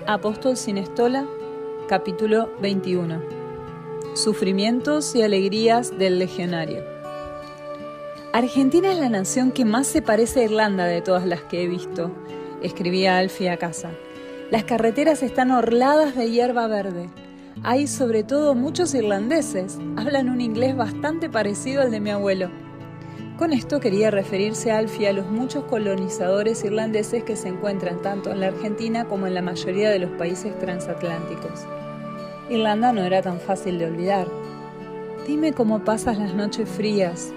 Apóstol sin estola, capítulo 21. Sufrimientos y alegrías del legionario. Argentina es la nación que más se parece a Irlanda de todas las que he visto, escribía Alfie a casa. Las carreteras están orladas de hierba verde. Hay sobre todo muchos irlandeses, hablan un inglés bastante parecido al de mi abuelo. Con esto quería referirse Alfie a los muchos colonizadores irlandeses que se encuentran tanto en la Argentina como en la mayoría de los países transatlánticos. Irlanda no era tan fácil de olvidar. «Dime cómo pasas las noches frías»,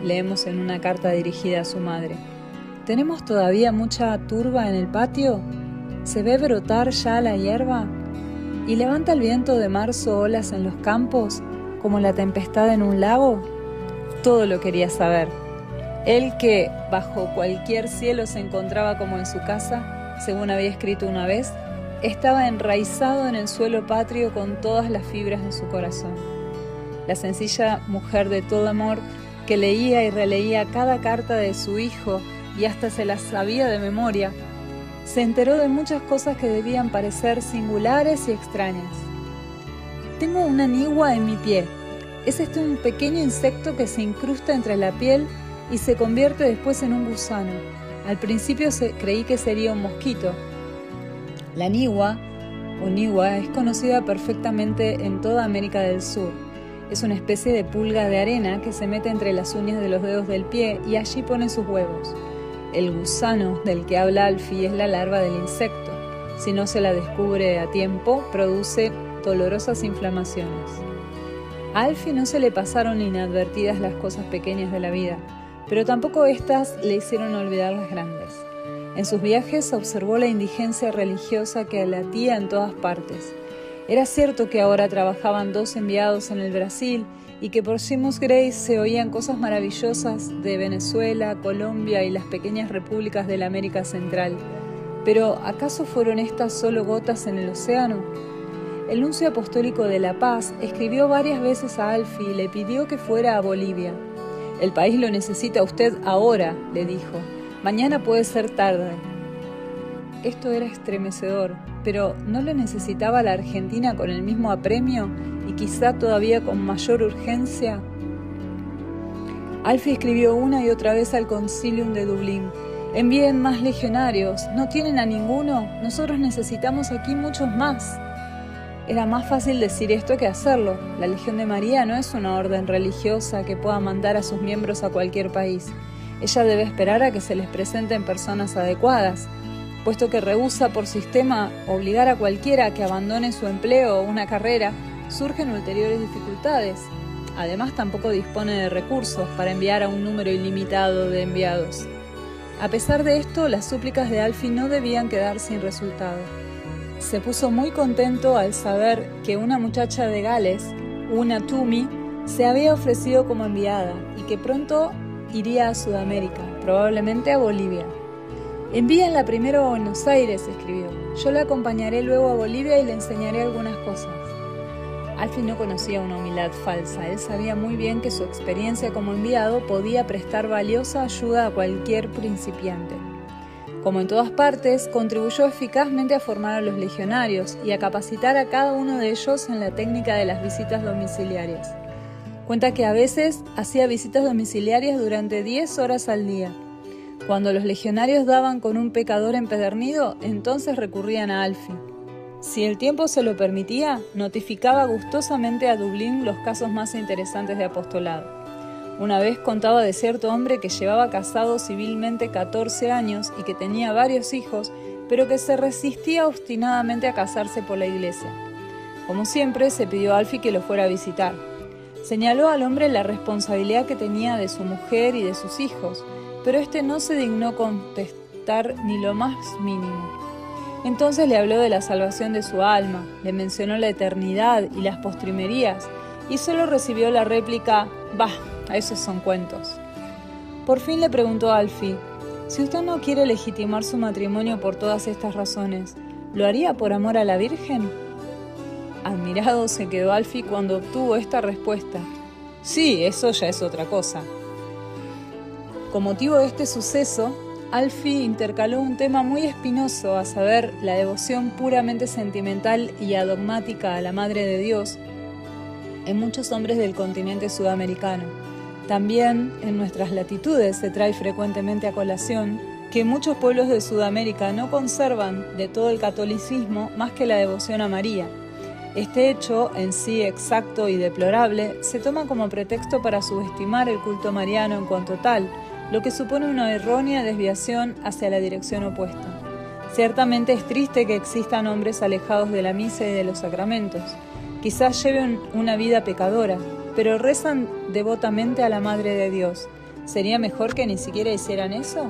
leemos en una carta dirigida a su madre. «¿Tenemos todavía mucha turba en el patio? ¿Se ve brotar ya la hierba? ¿Y levanta el viento de marzo olas en los campos, como la tempestad en un lago?» Todo lo quería saber. Él que, bajo cualquier cielo se encontraba como en su casa, según había escrito una vez, estaba enraizado en el suelo patrio con todas las fibras de su corazón. La sencilla mujer de todo amor, que leía y releía cada carta de su hijo y hasta se las sabía de memoria, se enteró de muchas cosas que debían parecer singulares y extrañas. «Tengo una nigua en mi pie. Es un pequeño insecto que se incrusta entre la piel y se convierte después en un gusano. Al principio creí que sería un mosquito. La nigua, o nigua, es conocida perfectamente en toda América del Sur. Es una especie de pulga de arena que se mete entre las uñas de los dedos del pie y allí pone sus huevos. El gusano del que habla Alfie es la larva del insecto. Si no se la descubre a tiempo, produce dolorosas inflamaciones». A Alfie no se le pasaron inadvertidas las cosas pequeñas de la vida, pero tampoco éstas le hicieron olvidar las grandes. En sus viajes observó la indigencia religiosa que latía en todas partes. Era cierto que ahora trabajaban 2 enviados en el Brasil y que por Seamus Grace se oían cosas maravillosas de Venezuela, Colombia y las pequeñas repúblicas de la América Central. Pero ¿acaso fueron estas solo gotas en el océano? El nuncio apostólico de La Paz escribió varias veces a Alfie y le pidió que fuera a Bolivia. «El país lo necesita usted ahora», le dijo. «Mañana puede ser tarde». Esto era estremecedor, pero ¿no lo necesitaba la Argentina con el mismo apremio y quizá todavía con mayor urgencia? Alfie escribió una y otra vez al Concilium de Dublín. «Envíen más legionarios. ¿No tienen a ninguno? Nosotros necesitamos aquí muchos más». Era más fácil decir esto que hacerlo. La Legión de María no es una orden religiosa que pueda mandar a sus miembros a cualquier país. Ella debe esperar a que se les presenten personas adecuadas, puesto que rehúsa por sistema obligar a cualquiera que abandone su empleo o una carrera, surgen ulteriores dificultades. Además, tampoco dispone de recursos para enviar a un número ilimitado de enviados. A pesar de esto, las súplicas de Alfie no debían quedar sin resultado. Se puso muy contento al saber que una muchacha de Gales, una Tumi, se había ofrecido como enviada y que pronto iría a Sudamérica, probablemente a Bolivia. «Envíenla primero a Buenos Aires», escribió. «Yo la acompañaré luego a Bolivia y le enseñaré algunas cosas». Alfie no conocía una humildad falsa. Él sabía muy bien que su experiencia como enviado podía prestar valiosa ayuda a cualquier principiante. Como en todas partes, contribuyó eficazmente a formar a los legionarios y a capacitar a cada uno de ellos en la técnica de las visitas domiciliarias. Cuenta que a veces hacía visitas domiciliarias durante 10 horas al día. Cuando los legionarios daban con un pecador empedernido, entonces recurrían a Alfie. Si el tiempo se lo permitía, notificaba gustosamente a Dublín los casos más interesantes de apostolado. Una vez contaba de cierto hombre que llevaba casado civilmente 14 años y que tenía varios hijos, pero que se resistía obstinadamente a casarse por la iglesia. Como siempre, se pidió a Alfie que lo fuera a visitar. Señaló al hombre la responsabilidad que tenía de su mujer y de sus hijos, pero este no se dignó contestar ni lo más mínimo. Entonces le habló de la salvación de su alma, le mencionó la eternidad y las postrimerías, y solo recibió la réplica: «Bah, esos son cuentos». Por fin le preguntó a Alfie: «Si usted no quiere legitimar su matrimonio por todas estas razones, ¿lo haría por amor a la Virgen?». Admirado se quedó Alfie cuando obtuvo esta respuesta: «Sí, eso ya es otra cosa». Con motivo de este suceso, Alfie intercaló un tema muy espinoso, a saber, la devoción puramente sentimental y adogmática a la Madre de Dios, en muchos hombres del continente sudamericano. También en nuestras latitudes se trae frecuentemente a colación que muchos pueblos de Sudamérica no conservan de todo el catolicismo más que la devoción a María. Este hecho, en sí exacto y deplorable, se toma como pretexto para subestimar el culto mariano en cuanto tal, lo que supone una errónea desviación hacia la dirección opuesta. Ciertamente es triste que existan hombres alejados de la misa y de los sacramentos. Quizás lleven una vida pecadora, pero rezan devotamente a la Madre de Dios. ¿Sería mejor que ni siquiera hicieran eso?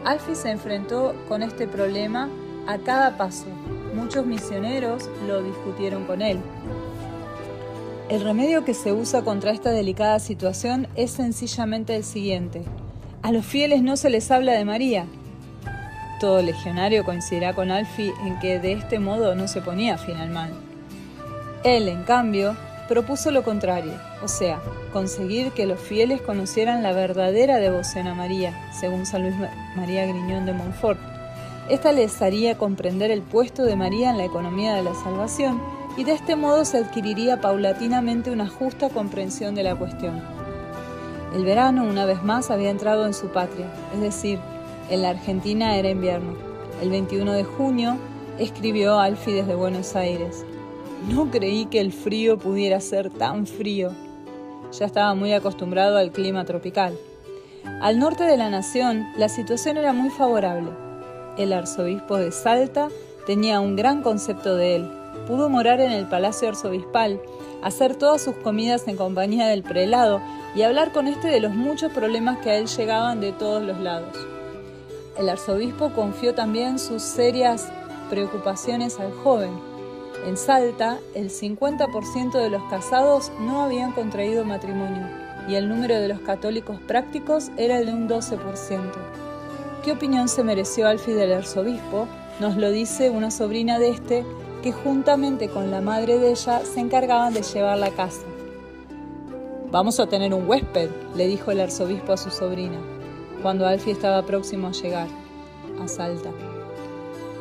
Alfie se enfrentó con este problema a cada paso. Muchos misioneros lo discutieron con él. El remedio que se usa contra esta delicada situación es sencillamente el siguiente: a los fieles no se les habla de María. Todo legionario coincidirá con Alfie en que de este modo no se ponía fin al mal. Él, en cambio, propuso lo contrario, o sea, conseguir que los fieles conocieran la verdadera devoción a María, según San Luis María Griñón de Montfort. Esta les haría comprender el puesto de María en la economía de la salvación, y de este modo se adquiriría paulatinamente una justa comprensión de la cuestión. El verano, una vez más, había entrado en su patria, es decir, en la Argentina era invierno. El 21 de junio escribió Alfie desde Buenos Aires: «No creí que el frío pudiera ser tan frío». Ya estaba muy acostumbrado al clima tropical. Al norte de la nación, la situación era muy favorable. El arzobispo de Salta tenía un gran concepto de él. Pudo morar en el palacio arzobispal, hacer todas sus comidas en compañía del prelado y hablar con éste de los muchos problemas que a él llegaban de todos los lados. El arzobispo confió también sus serias preocupaciones al joven. En Salta, el 50% de los casados no habían contraído matrimonio y el número de los católicos prácticos era el de un 12%. ¿Qué opinión se mereció Alfie del arzobispo? Nos lo dice una sobrina de este, que juntamente con la madre de ella se encargaban de llevarla a casa. «Vamos a tener un huésped», le dijo el arzobispo a su sobrina, cuando Alfie estaba próximo a llegar a Salta.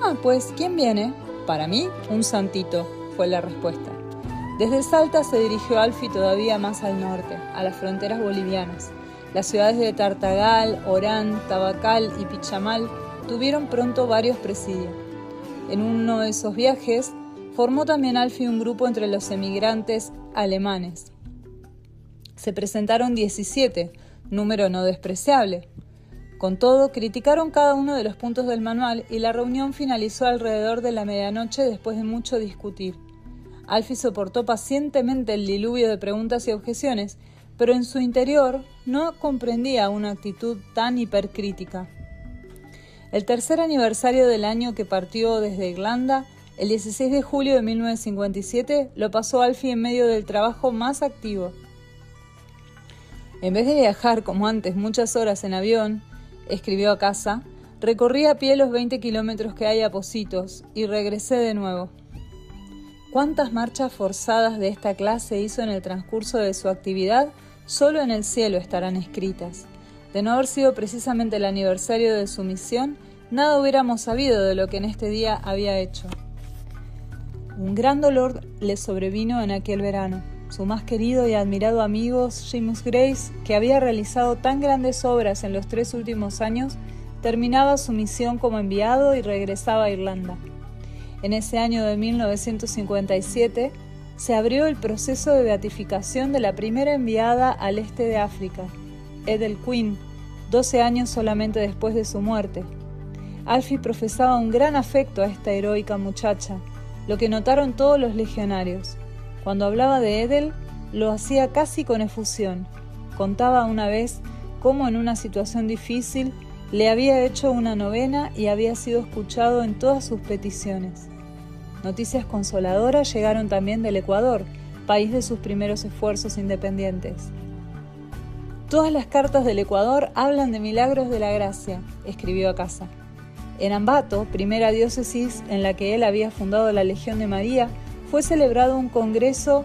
«Ah, pues, ¿quién viene?» «Para mí, un santito», fue la respuesta. Desde Salta se dirigió Alfie todavía más al norte, a las fronteras bolivianas. Las ciudades de Tartagal, Orán, Tabacal y Pichamal tuvieron pronto varios presidios. En uno de esos viajes formó también Alfie un grupo entre los emigrantes alemanes. Se presentaron 17, número no despreciable. Con todo, criticaron cada uno de los puntos del manual y la reunión finalizó alrededor de la medianoche después de mucho discutir. Alfie soportó pacientemente el diluvio de preguntas y objeciones, pero en su interior no comprendía una actitud tan hipercrítica. El tercer aniversario del año que partió desde Irlanda, el 16 de julio de 1957, lo pasó Alfie en medio del trabajo más activo. En vez de viajar como antes muchas horas en avión, escribió a casa, recorrí a pie los 20 kilómetros que hay a Pocitos y regresé de nuevo. ¿Cuántas marchas forzadas de esta clase hizo en el transcurso de su actividad? Solo en el cielo estarán escritas. De no haber sido precisamente el aniversario de su misión, nada hubiéramos sabido de lo que en este día había hecho. Un gran dolor le sobrevino en aquel verano. Su más querido y admirado amigo, Seamus Grace, que había realizado tan grandes obras en los 3 últimos años, terminaba su misión como enviado y regresaba a Irlanda. En ese año de 1957, se abrió el proceso de beatificación de la primera enviada al este de África, Ethel Quinn, 12 años solamente después de su muerte. Alfie profesaba un gran afecto a esta heroica muchacha, lo que notaron todos los legionarios. Cuando hablaba de Ethel, lo hacía casi con efusión. Contaba una vez cómo en una situación difícil le había hecho una novena y había sido escuchado en todas sus peticiones. Noticias consoladoras llegaron también del Ecuador, país de sus primeros esfuerzos independientes. Todas las cartas del Ecuador hablan de milagros de la gracia, escribió a casa. En Ambato, primera diócesis en la que él había fundado la Legión de María, fue celebrado un congreso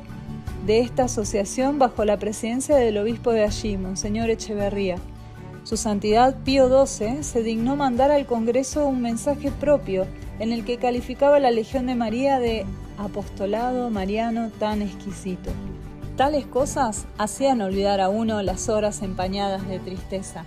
de esta asociación bajo la presidencia del obispo de allí, Monseñor Echeverría. Su Santidad Pío XII se dignó mandar al Congreso un mensaje propio en el que calificaba la Legión de María de apostolado mariano tan exquisito. Tales cosas hacían olvidar a uno las horas empañadas de tristeza.